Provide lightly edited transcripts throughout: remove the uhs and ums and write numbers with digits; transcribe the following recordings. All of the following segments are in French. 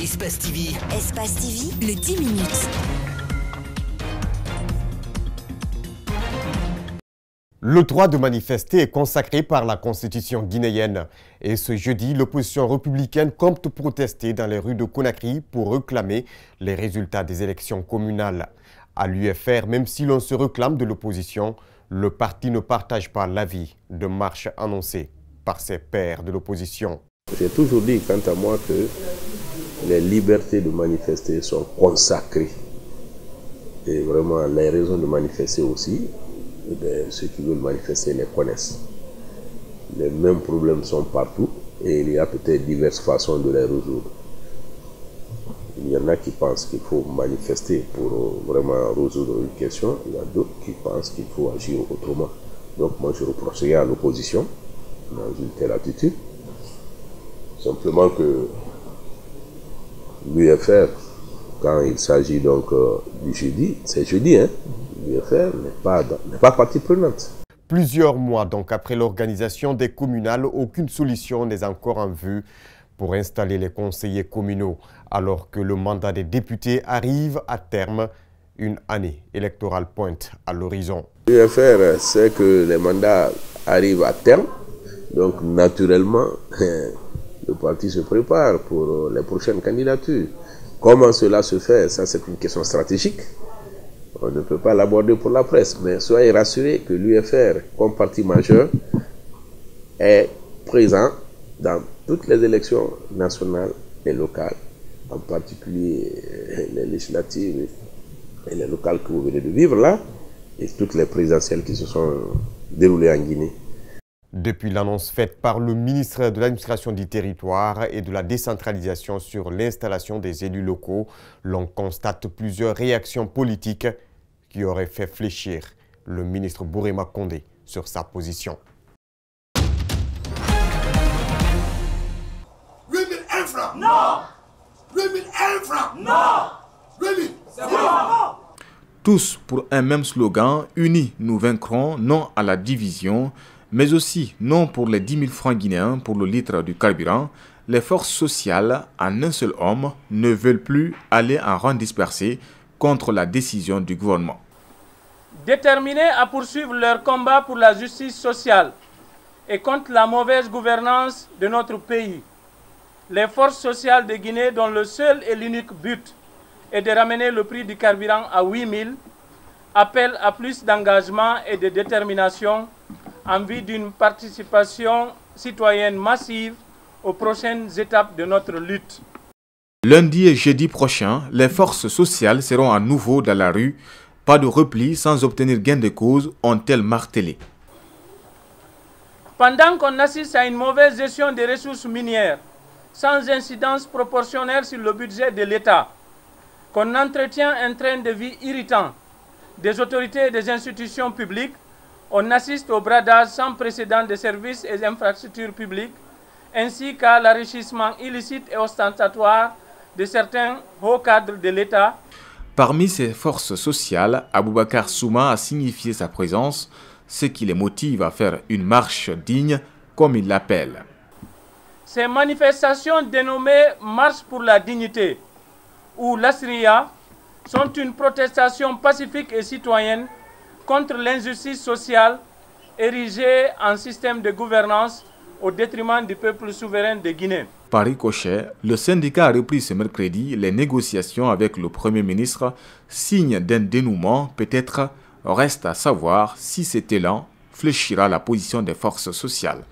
Espace TV. Espace TV, le 10 minutes. Le droit de manifester est consacré par la Constitution guinéenne. Et ce jeudi, l'opposition républicaine compte protester dans les rues de Conakry pour réclamer les résultats des élections communales. À l'UFR, même si l'on se réclame de l'opposition, le parti ne partage pas l'avis de marche annoncée par ses pairs de l'opposition. J'ai toujours dit, quant à moi, que les libertés de manifester sont consacrées. Et vraiment, les raisons de manifester aussi, ceux qui veulent manifester les connaissent. Les mêmes problèmes sont partout et il y a peut-être diverses façons de les résoudre. Il y en a qui pensent qu'il faut manifester pour vraiment résoudre une question. Il y a d'autres qui pensent qu'il faut agir autrement. Donc moi je reprocherais à l'opposition dans une telle attitude. Simplement que l'UFR, quand il s'agit donc du jeudi, c'est jeudi, hein, l'UFR n'est pas partie prenante. Plusieurs mois donc après l'organisation des communales, aucune solution n'est encore en vue pour installer les conseillers communaux, alors que le mandat des députés arrive à terme. Une année électorale pointe à l'horizon. L'UFR sait que les mandats arrivent à terme, donc naturellement, le parti se prépare pour les prochaines candidatures. Comment cela se fait, ça c'est une question stratégique. On ne peut pas l'aborder pour la presse, mais soyez rassurés que l'UFR, comme parti majeur, est présent dans toutes les élections nationales et locales, en particulier les législatives et les locales que vous venez de vivre là, et toutes les présidentielles qui se sont déroulées en Guinée. Depuis l'annonce faite par le ministre de l'Administration du Territoire et de la Décentralisation sur l'installation des élus locaux, l'on constate plusieurs réactions politiques qui auraient fait fléchir le ministre Bourema Condé sur sa position. Non! Tous pour un même slogan, unis nous vaincrons, non à la division, mais aussi non pour les 10 000 francs guinéens pour le litre du carburant. Les forces sociales, en un seul homme, ne veulent plus aller en rang dispersé contre la décision du gouvernement. Déterminés à poursuivre leur combat pour la justice sociale et contre la mauvaise gouvernance de notre pays, les forces sociales de Guinée, dont le seul et l'unique but est de ramener le prix du carburant à 8 000, appellent à plus d'engagement et de détermination en vue d'une participation citoyenne massive aux prochaines étapes de notre lutte. Lundi et jeudi prochain, les forces sociales seront à nouveau dans la rue. Pas de repli sans obtenir gain de cause, ont-elles martelé. Pendant qu'on assiste à une mauvaise gestion des ressources minières, sans incidence proportionnelle sur le budget de l'État, qu'on entretient un train de vie irritant des autorités et des institutions publiques, on assiste au bradage sans précédent des services et infrastructures publiques, ainsi qu'à l'enrichissement illicite et ostentatoire de certains hauts cadres de l'État. Parmi ces forces sociales, Aboubacar Souma a signifié sa présence, ce qui les motive à faire une marche digne, comme il l'appelle. Ces manifestations dénommées Marche pour la dignité ou l'Asria sont une protestation pacifique et citoyenne contre l'injustice sociale érigée en système de gouvernance au détriment du peuple souverain de Guinée. Par ricochet, le syndicat a repris ce mercredi les négociations avec le Premier ministre, signe d'un dénouement. Peut-être reste à savoir si cet élan fléchira la position des forces sociales.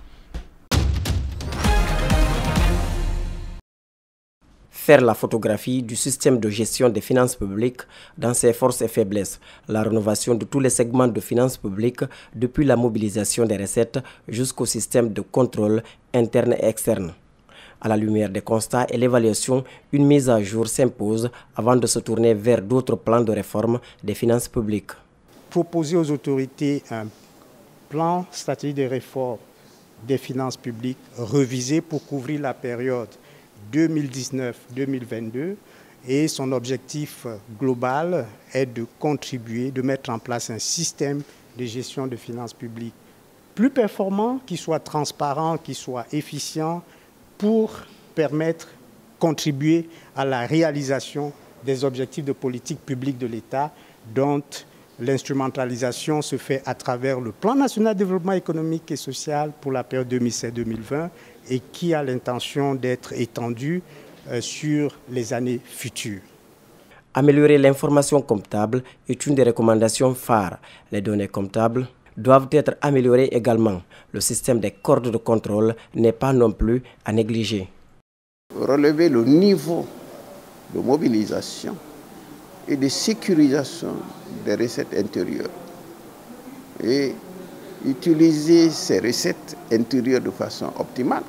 Faire la photographie du système de gestion des finances publiques dans ses forces et faiblesses, la rénovation de tous les segments de finances publiques depuis la mobilisation des recettes jusqu'au système de contrôle interne et externe. À la lumière des constats et l'évaluation, une mise à jour s'impose avant de se tourner vers d'autres plans de réforme des finances publiques. Proposer aux autorités un plan stratégique de réforme des finances publiques revisé pour couvrir la période 2019-2022 et son objectif global est de contribuer, de mettre en place un système de gestion de finances publiques plus performant, qui soit transparent, qui soit efficient pour permettre contribuer à la réalisation des objectifs de politique publique de l'État dont l'instrumentalisation se fait à travers le Plan national de développement économique et social pour la période 2016-2020 et qui a l'intention d'être étendu sur les années futures. Améliorer l'information comptable est une des recommandations phares. Les données comptables doivent être améliorées également. Le système des cordes de contrôle n'est pas non plus à négliger. Relever le niveau de mobilisation et de sécurisation des recettes intérieures et utiliser ces recettes intérieures de façon optimale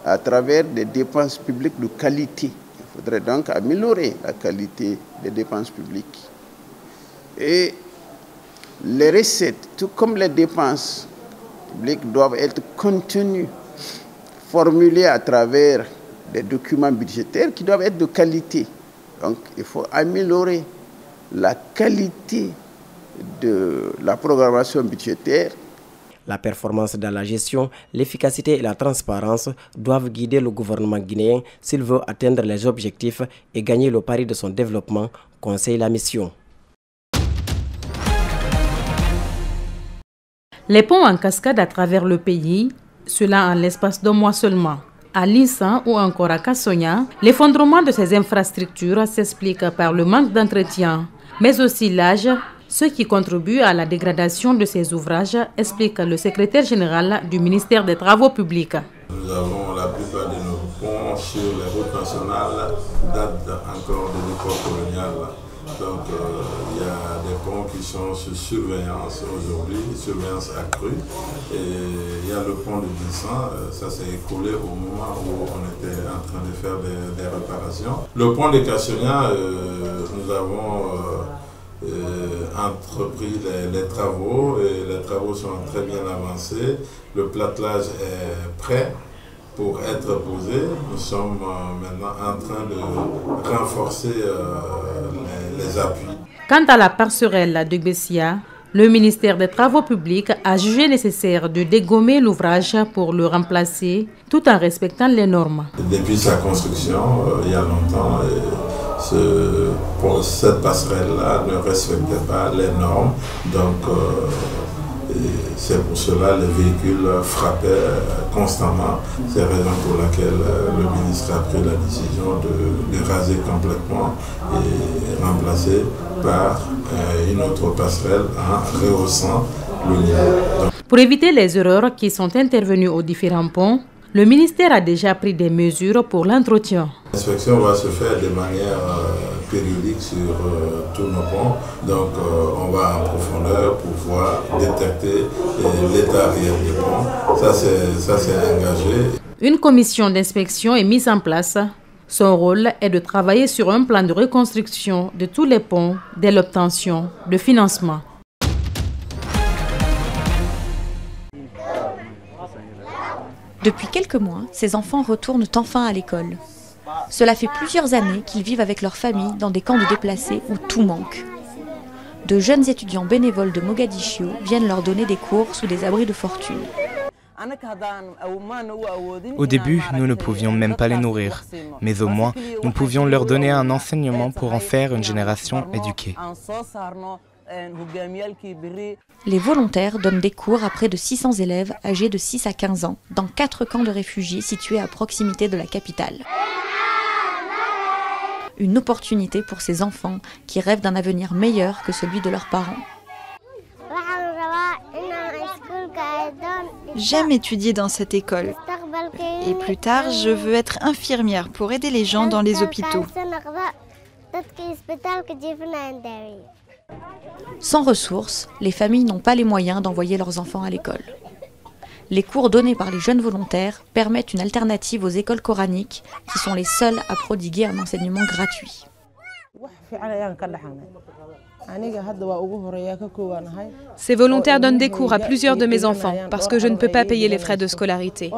à travers des dépenses publiques de qualité. Il faudrait donc améliorer la qualité des dépenses publiques. Et les recettes, tout comme les dépenses publiques, doivent être contenues, formulées à travers des documents budgétaires qui doivent être de qualité. Donc il faut améliorer la qualité de la programmation budgétaire. La performance dans la gestion, l'efficacité et la transparence doivent guider le gouvernement guinéen s'il veut atteindre les objectifs et gagner le pari de son développement, conseille la mission. Les ponts en cascade à travers le pays, cela en l'espace d'un mois seulement. À Lissan ou encore à Kassonia, l'effondrement de ces infrastructures s'explique par le manque d'entretien, mais aussi l'âge, ce qui contribue à la dégradation de ces ouvrages, explique le secrétaire général du ministère des Travaux publics. Nous avons la plupart de nos ponts sur les routes nationales datent encore de l'époque coloniale. Donc il y a des ponts qui sont sous surveillance aujourd'hui, surveillance accrue. Et il y a le pont de Lissan, ça s'est écoulé au moment où on était en train de faire des réparations. Le pont de Kassonia, nous avons entrepris les travaux et les travaux sont très bien avancés. Le platelage est prêt pour être posé. Nous sommes maintenant en train de renforcer les appuis. Quant à la passerelle de Bessia, le ministère des Travaux publics a jugé nécessaire de dégommer l'ouvrage pour le remplacer tout en respectant les normes. Depuis sa construction, il y a longtemps, cette passerelle-là ne respectait pas les normes. Donc, c'est pour cela que les véhicules frappaient constamment. C'est la raison pour laquelle le ministre a pris la décision de raser complètement et remplacer par une autre passerelle en rehaussant le niveau. Pour éviter les erreurs qui sont intervenues aux différents ponts, le ministère a déjà pris des mesures pour l'entretien. L'inspection va se faire de manière périodique sur tous nos ponts. Donc on va en profondeur pour pouvoir détecter l'état réel des ponts. Ça c'est engagé. Une commission d'inspection est mise en place. Son rôle est de travailler sur un plan de reconstruction de tous les ponts dès l'obtention de financement. Depuis quelques mois, ces enfants retournent enfin à l'école. Cela fait plusieurs années qu'ils vivent avec leur famille dans des camps de déplacés où tout manque. De jeunes étudiants bénévoles de Mogadiscio viennent leur donner des cours sous des abris de fortune. Au début, nous ne pouvions même pas les nourrir, mais au moins, nous pouvions leur donner un enseignement pour en faire une génération éduquée. Les volontaires donnent des cours à près de 600 élèves âgés de 6 à 15 ans dans 4 camps de réfugiés situés à proximité de la capitale. Une opportunité pour ces enfants qui rêvent d'un avenir meilleur que celui de leurs parents. J'aime étudier dans cette école. Et plus tard, je veux être infirmière pour aider les gens dans les hôpitaux. Sans ressources, les familles n'ont pas les moyens d'envoyer leurs enfants à l'école. Les cours donnés par les jeunes volontaires permettent une alternative aux écoles coraniques qui sont les seules à prodiguer un enseignement gratuit. Ces volontaires donnent des cours à plusieurs de mes enfants parce que je ne peux pas payer les frais de scolarité.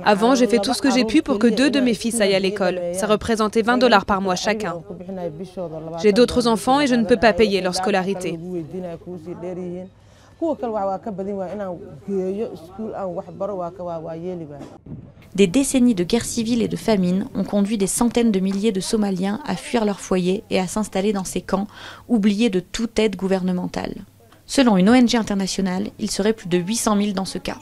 Avant, j'ai fait tout ce que j'ai pu pour que 2 de mes fils aillent à l'école. Ça représentait $20 par mois chacun. J'ai d'autres enfants et je ne peux pas payer leur scolarité. Des décennies de guerre civile et de famine ont conduit des centaines de milliers de Somaliens à fuir leur foyer et à s'installer dans ces camps, oubliés de toute aide gouvernementale. Selon une ONG internationale, il serait plus de 800 000 dans ce cas.